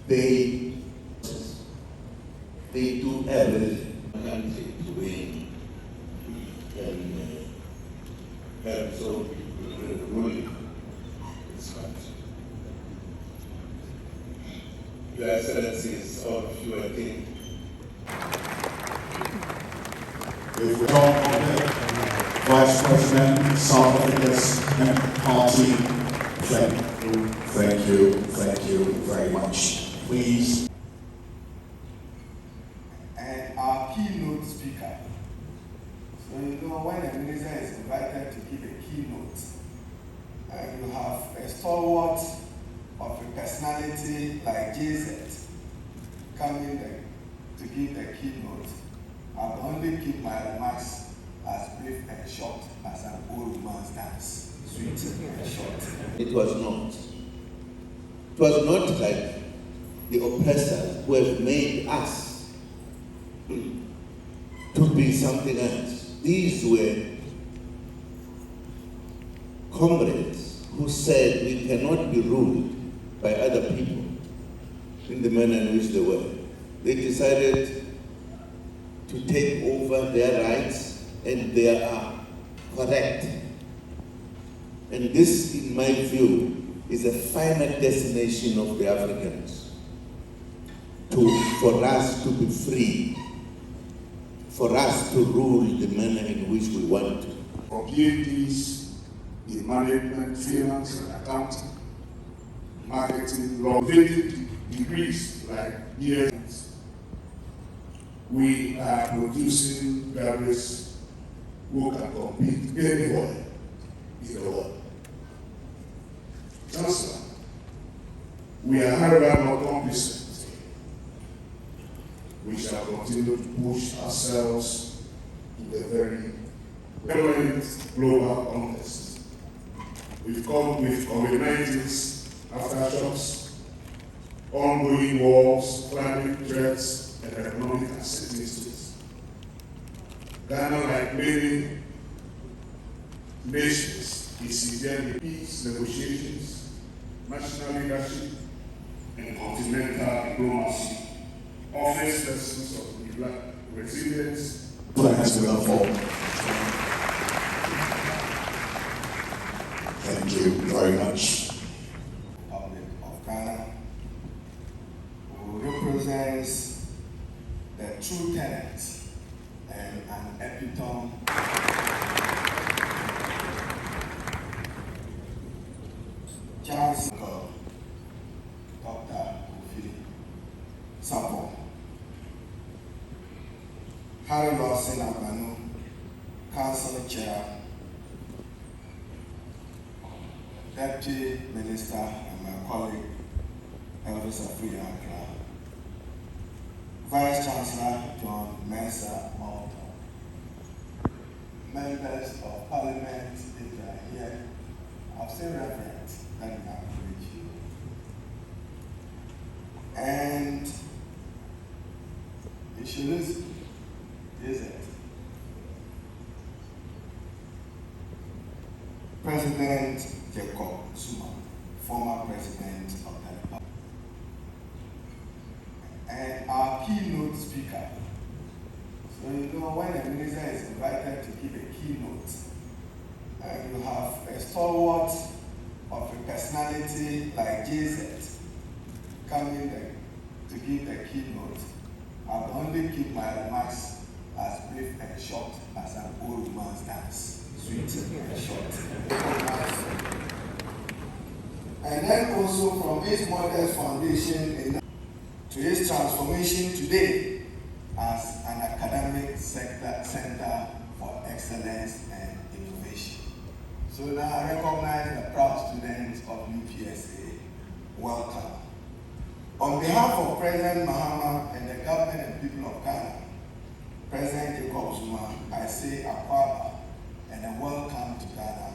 They do everything country to win and have so people ruling this country. Your Excellencies, all of you, I think. If we don't forget, Vice President, South Africa's Party, thank you very much. Please. And our keynote speaker. So you know when a minister is invited to give a keynote, you have a stalwart of a personality like JZ coming to give the keynote. I'll only keep my remarks as brief and short as an old man's dance. Sweet and short. It was not. It was not like the oppressors who have made us to be something else. These were comrades who said we cannot be ruled by other people in the manner in which they were. They decided to take over their rights, and they are correct. And this, in my view, is a final destination of the Africans, for us to be free, for us to rule the manner in which we want to. Objectives in management, finance, and accounting, marketing, law, degrees like years. We are producing graduates who can compete anywhere in the world. Chancellor, we are however not complacent. We shall continue to push ourselves to the very relevant global context. We've come with COVID-19's aftershocks, ongoing wars, climate threats, and economic uncertainties. Ghana, like many nations, is engaged in peace negotiations, national leadership, and continental diplomacy, offers lessons of resilience. Thank you very much. Republic of Ghana, who represents the true tenets and an epitome Chancellor Dr. Kufuor, Harry Lawson Abanu, Council Chair, Deputy Minister and my colleague, Elvis Afriyakra, Vice Chancellor John Mensah Malta, members of Parliament, if they are here, I'll say reverend, let me acknowledge you. And you should listen, is it? President Jacob Zuma, former president of the Republic, and our keynote speaker. So you know when a minister is invited to give a keynote, you have a stalwart of a personality like JZ coming to give the keynote. I'll only keep my remarks as brief and short as an old man's dance. Sweet and short. And then also from his modest foundation to his transformation today as an academic center for excellence and innovation. So now I recognize the proud students of UPSA. Welcome. On behalf of President Mahama and the government and people of Ghana, President Jacob Zuma, I say Akwaba and a welcome to Ghana.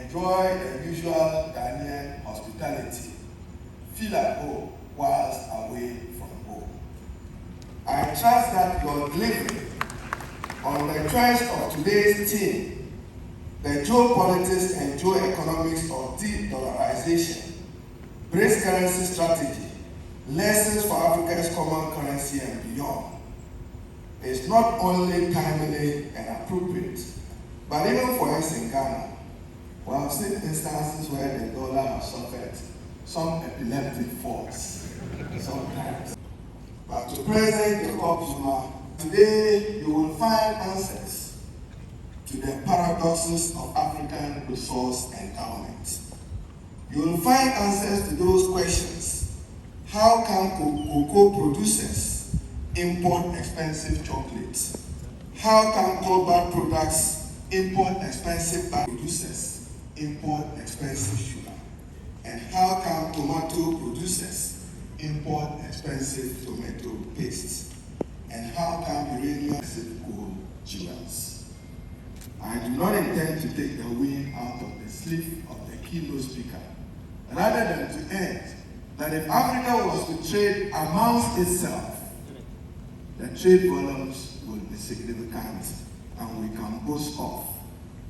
Enjoy the usual Ghanaian hospitality. Feel at home whilst away from home. I trust that your delivery on the choice of today's theme, the geopolitics and geoeconomics of de-dollarization, BRICS currency strategy, lessons for Africa's common currency and beyond, is not only timely and appropriate, but even for us in Ghana, we have seen instances where the dollar has suffered some epileptic falls sometimes. But to President Zuma, today you will find answers to the paradoxes of African resource endowment. You will find answers to those questions. How can cocoa producers import expensive chocolates? How can global products import expensive producers import expensive sugar? And how can tomato producers import expensive tomato paste? And how can uranium expensive coal jewels? I do not intend to take the wind out of the sleeve of the keynote speaker, rather than to end that if Africa was to trade amongst itself, the trade volumes would be significant and we can boast of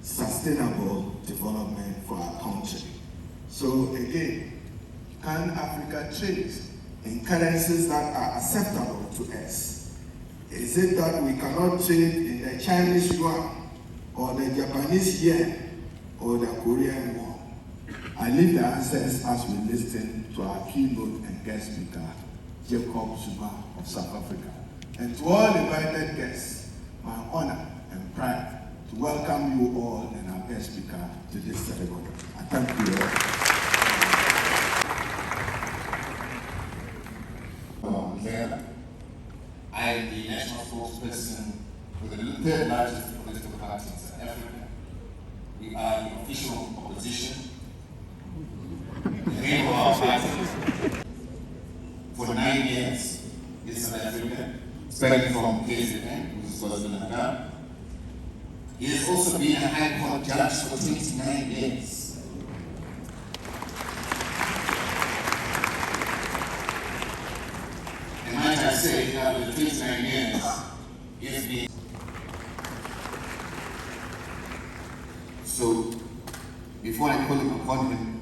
sustainable development for our country. So again, can Africa trade in currencies that are acceptable to us? Is it that we cannot trade in the Chinese yuan or the Japanese yen or the Korean won? I leave the answers as we listen to our keynote and guest speaker, Jacob Zuma of South Africa. And to all invited guests, my honor and pride to welcome you all and our guest speaker to this ceremony. I thank you all. I am the national spokesperson for the third largest political party in South Africa. We are the official opposition. The name of our party for 9 years in South Africa, starting from KZN, which is KwaZulu-Natal. He has also been a High Court judge for 29 years. And might I say that with 29 years, he has been. So, before I call him upon him,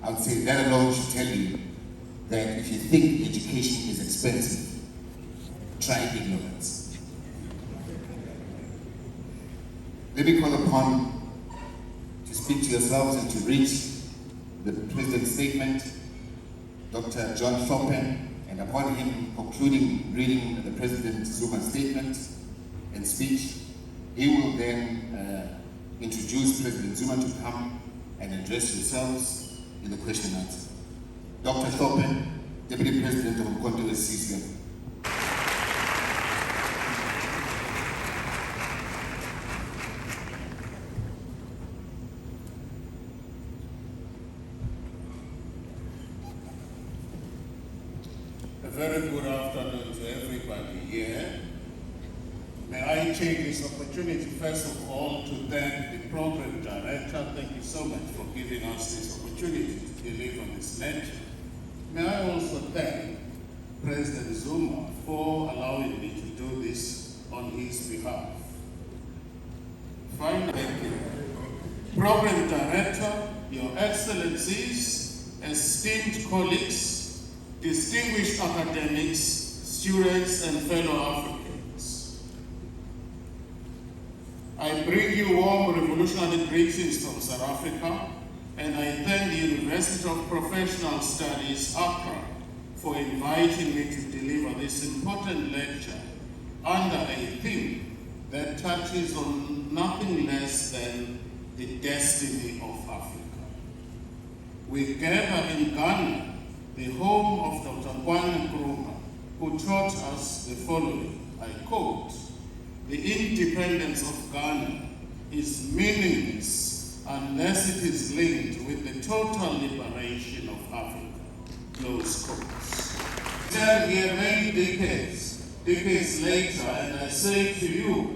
I would say that alone should tell you that if you think education is expensive, try ignorance. Let me call upon to speak to yourselves and to read the President's statement, Dr. John Thorpen, and upon him concluding reading the President Zuma's statement and speech, he will then introduce President Zuma to come and address yourselves in the question and answer. Dr. Thorpen, Deputy President of Umkhonto we-Sizwe. A very good afternoon to everybody here. May I take this opportunity, first of all, to thank the program director. Thank you so much for giving us this opportunity to deliver this lecture. May I also thank President Zuma for allowing me to do this on his behalf. Finally, thank you. Program Director, Your Excellencies, esteemed colleagues, distinguished academics, students, and fellow Africans. I bring you warm revolutionary greetings from South Africa, and I thank the University of Professional Studies, Accra, for inviting me to deliver this important lecture under a theme that touches on nothing less than the destiny of Africa. We gather in Ghana, the home of Dr. Kwame Nkrumah, who taught us the following, I quote, "The independence of Ghana is meaningless unless it is linked with the total liberation of Africa," close quotes. Stand here many decades later, and I say to you,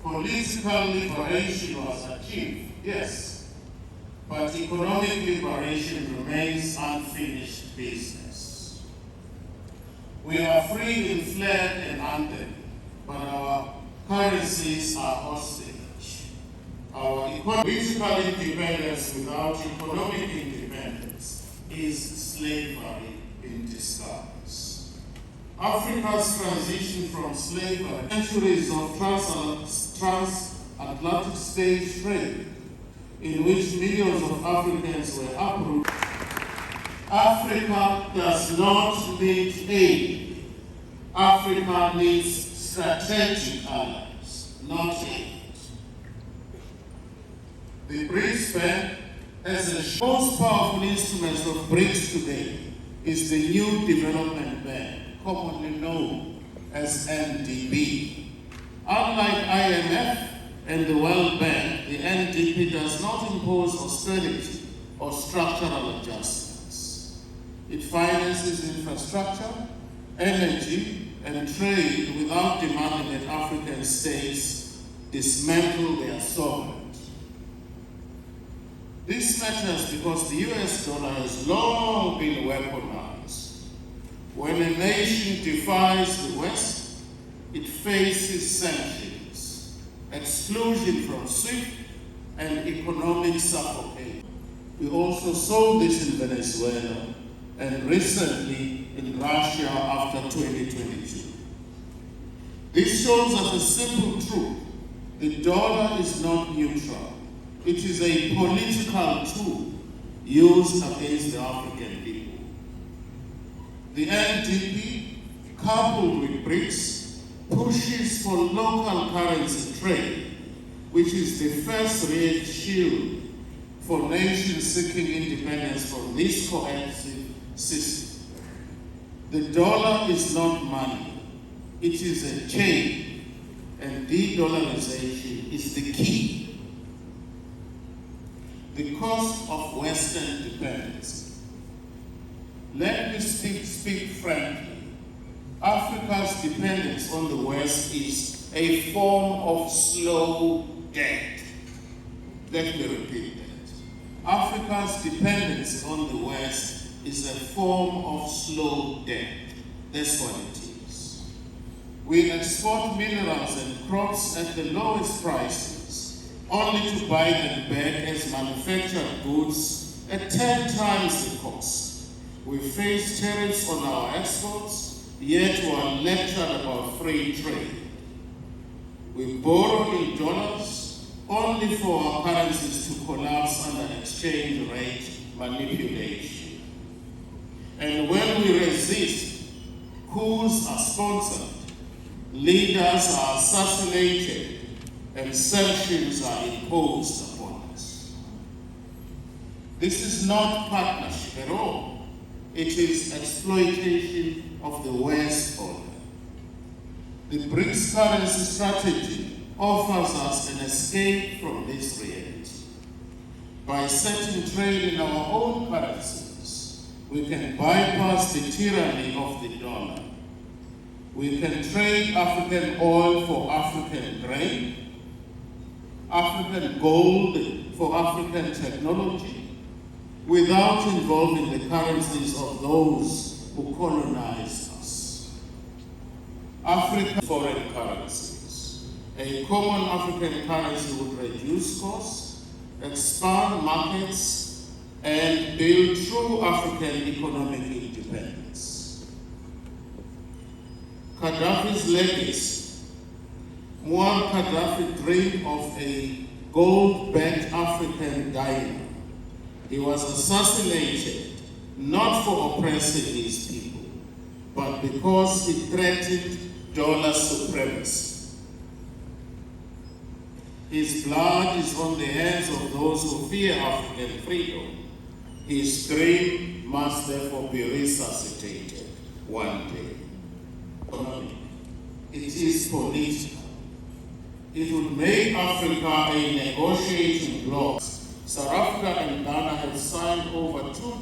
political liberation was achieved, yes, but economic liberation remains unfinished business. We are free in flag and anthem, but our currencies are hostage. Our political independence without economic independence is slavery in disguise. Africa's transition from slavery, centuries of transatlantic slave trade, in which millions of Africans were uprooted. Africa does not need aid. Africa needs strategic allies, not aid. The BRICS Bank, as the most powerful instrument of BRICS today, is the New Development Bank, commonly known as NDB. Unlike IMF and the World Bank, the NDB does not impose austerity or structural adjustments. It finances infrastructure, energy, and trade without demanding that African states dismantle their sovereignty. This matters because the US dollar has long been weaponized. When a nation defies the West, it faces sanctions, exclusion from SWIFT, and economic suffocation. We also saw this in Venezuela and recently in Russia after 2022. This shows us a simple truth. The dollar is not neutral. It is a political tool used against the African people. The NDP, coupled with BRICS, pushes for local currency trade, which is the first real shield for nations seeking independence from this coercive system. The dollar is not money, it is a chain, and de-dollarization is the key. The cost of Western dependency. Let me speak frankly. Africa's dependence on the West is a form of slow debt. Let me repeat that. Africa's dependence on the West is a form of slow debt. That's what it is. We export minerals and crops at the lowest prices, only to buy them back as manufactured goods at 10 times the cost. We face tariffs on our exports, yet we are lectured about free trade. We borrow in dollars only for our currencies to collapse under exchange rate manipulation. And when we resist, coups are sponsored, leaders are assassinated, and sanctions are imposed upon us. This is not partnership at all. It is exploitation of the West order. The BRICS currency strategy offers us an escape from this reality. By setting trade in our own currencies, we can bypass the tyranny of the dollar. We can trade African oil for African grain, African gold for African technology, without involving the currencies of those who colonized us. African foreign currencies. A common African currency would reduce costs, expand markets, and build true African economic independence. Gaddafi's legacy. Muammar Gaddafi dreamed of a gold-backed African diamond. He was assassinated not for oppressing his people, but because he threatened dollar supremacy. His blood is on the hands of those who fear African freedom. His dream must therefore be resuscitated one day. It is political. It would make Africa a negotiating bloc. South Africa and Ghana have signed over 24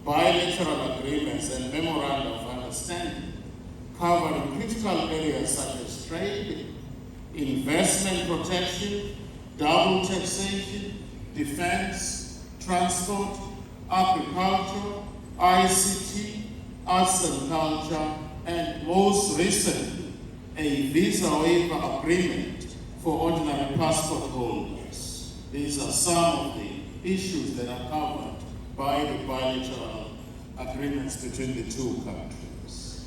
bilateral agreements and memoranda of understanding covering critical areas such as trade, investment protection, double taxation, defense, transport, agriculture, ICT, arts and culture, and most recently, a visa waiver agreement for ordinary passport holders. These are some of the issues that are covered by the bilateral agreements between the two countries.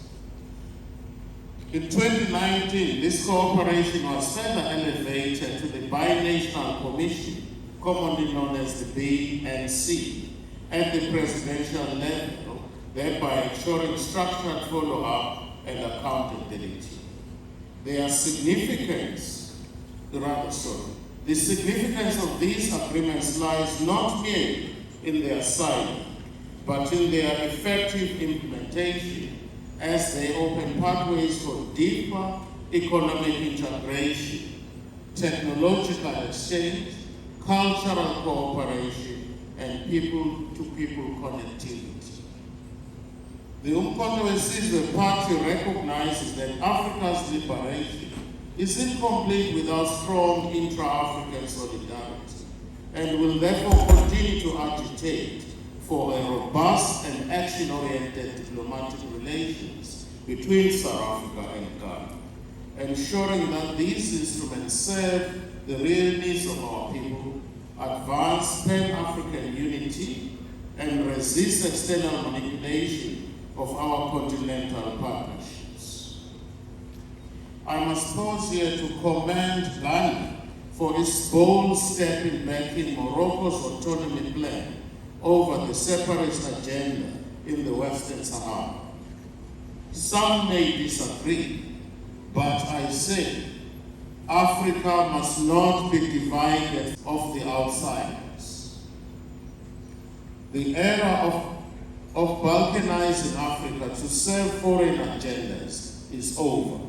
In 2019, this cooperation was further elevated to the Binational Commission, commonly known as the BNC, at the presidential level, thereby ensuring structured follow-up and accountability. The significance of these agreements lies not merely in their signing, but in their effective implementation as they open pathways for deeper economic integration, technological exchange, cultural cooperation, and people-to-people connectivity. The Umkhonto weSizwe Party recognizes that Africa's liberation is incomplete without strong intra-African solidarity, and will therefore continue to agitate for a robust and action-oriented diplomatic relations between South Africa and Ghana, ensuring that these instruments serve the real needs of our people, advance Pan-African unity, and resist external manipulation of our continental partnerships. I must pause here to commend Ghana for its bold step in backing Morocco's autonomy plan over the separatist agenda in the Western Sahara. Some may disagree, but I say Africa must not be divided of the outsiders. The era of balkanizing Africa to serve foreign agendas is over.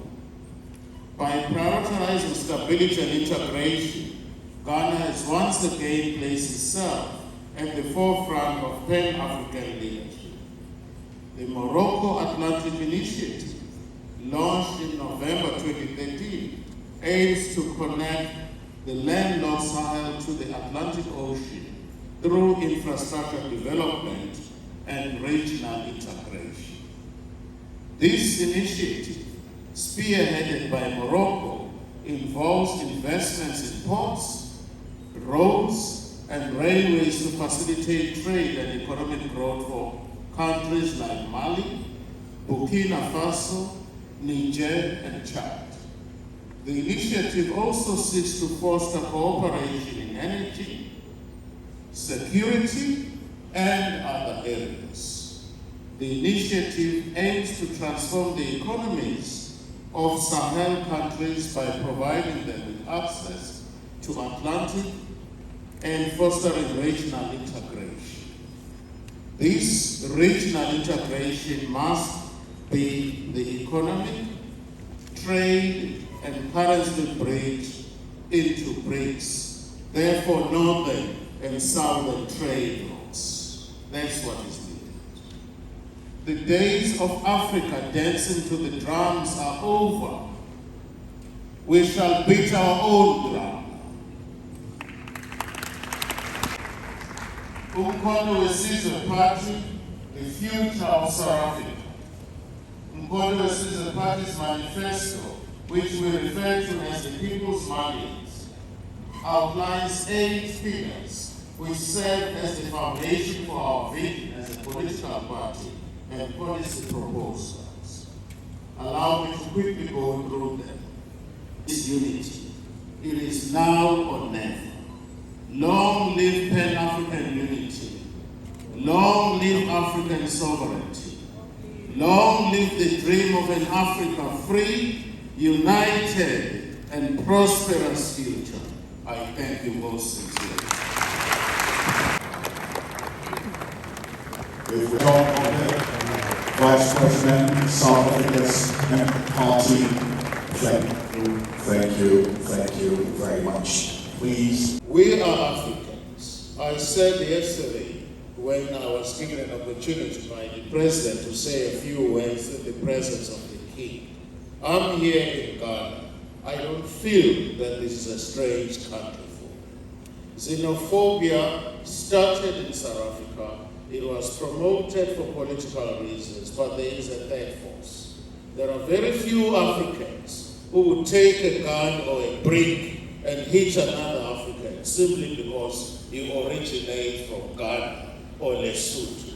By prioritizing stability and integration, Ghana has once again placed itself at the forefront of Pan-African leadership. The Morocco Atlantic Initiative, launched in November 2013, aims to connect the landlocked Sahel to the Atlantic Ocean through infrastructure development and regional integration. This initiative, spearheaded by Morocco, involves investments in ports, roads, and railways to facilitate trade and economic growth for countries like Mali, Burkina Faso, Niger, and Chad. The initiative also seeks to foster cooperation in energy, security, and other areas. The initiative aims to transform the economies of Sahel countries by providing them with access to Atlantic and fostering regional integration. This regional integration must be the economic, trade, and currency bridge into BRICS, therefore northern and southern trade routes. That's what is needed. The days of Africa dancing to the drums are over. We shall beat our own drum. Umkhonto weSizwe Party, the future of South Africa. Umkhonto weSizwe Party's manifesto, which we refer to as the People's Mandate, outlines 8 pillars which serve as the foundation for our vision as a political party and policy proposals. Allow me to quickly go through them. This unity, it is now or never. Long live Pan-African unity. Long live African sovereignty. Long live the dream of an Africa free, united, and prosperous future. I thank you most sincerely. If we don't forget, Vice President, South Africa's party, thank you very much. Please. We are Africans. I said yesterday when I was given an opportunity by the President to say a few words in the presence of the King. I'm here in Ghana. I don't feel that this is a strange country for me. Xenophobia started in South Africa. It was promoted for political reasons, but there is a third force. There are very few Africans who would take a gun or a brick and hit another African simply because you originate from Ghana or Lesotho.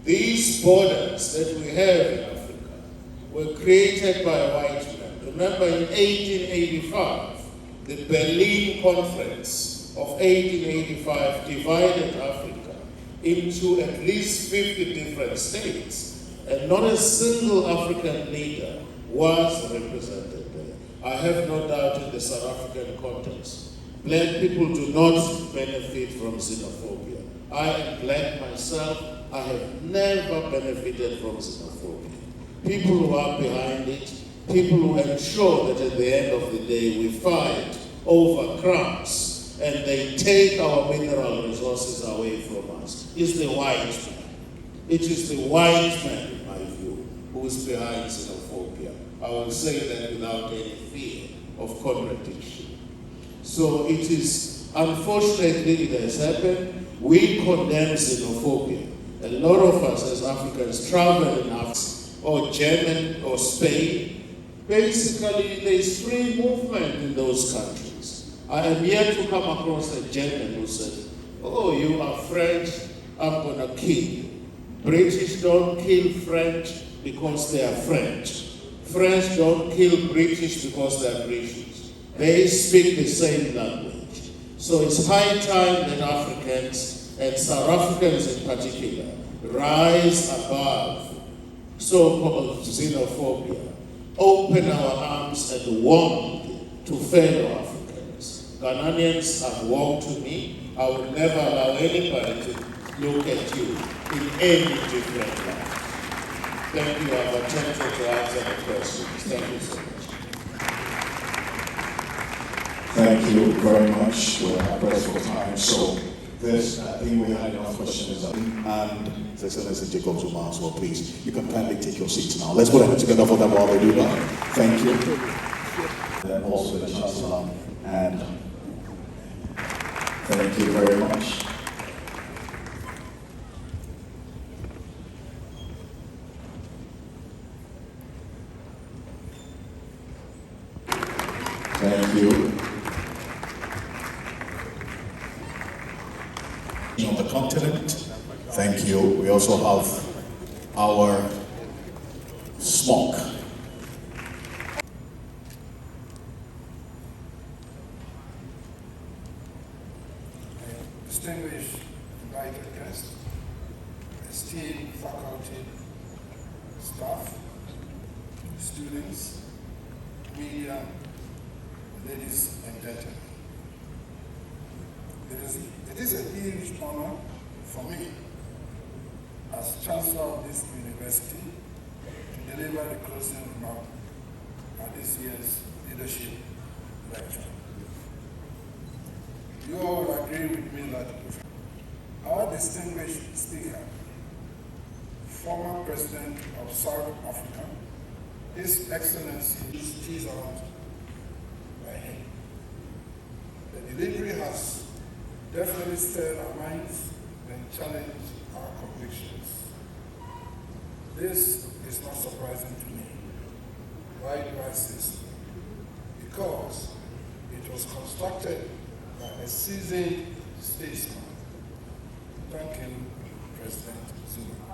These borders that we have in Africa were created by white men. Remember in 1885, the Berlin Conference of 1885 divided Africa into at least 50 different states, and not a single African leader was represented there. I have no doubt in the South African context, black people do not benefit from xenophobia. I am black myself. I have never benefited from xenophobia. People who are behind it, people who ensure that at the end of the day we fight over crumbs and they take our mineral resources away from us, is the white man. It is the white man, in my view, who is behind xenophobia. I will say that without any fear of contradiction. So it is, unfortunately, it has happened. We condemn xenophobia. A lot of us as Africans travel in Africa, or Germany, or Spain. Basically, there is free movement in those countries. I am yet to come across a German who said, oh, you are French, I'm going to kill you. British don't kill French because they are French. French don't kill British because they are British. They speak the same language. So it's high time that Africans, and South Africans in particular, rise above so-called xenophobia, open our arms and warm to fellow Africans. Ghanaians have warmed to me. I will never allow anybody to look at you in any different light. Thank you. I've attempted to answer the questions. Thank you so much. Thank you very much. We're pressed for time. So this, I think we had enough questions. And His Excellency Jacob Zuma as well, please. You can kindly take your seats now. Let's put our hands together for them while they do that. Thank you. And also the Chancellor. And thank you very much. Thank you. On the continent, thank you. We also have our smoke. Distinguished invited guests, esteemed faculty, staff, students, media, ladies and gentlemen. It is a huge honor for me as Chancellor of this university to deliver the closing remark at this year's leadership lecture. You all will agree with me that our distinguished speaker, former President of South Africa, His Excellency is teased out by him. The delivery has definitely stirred our minds and challenged our convictions. This is not surprising to me. Why do I say so? Because it was constructed by a seasoned statesman. Thank you, President Zuma.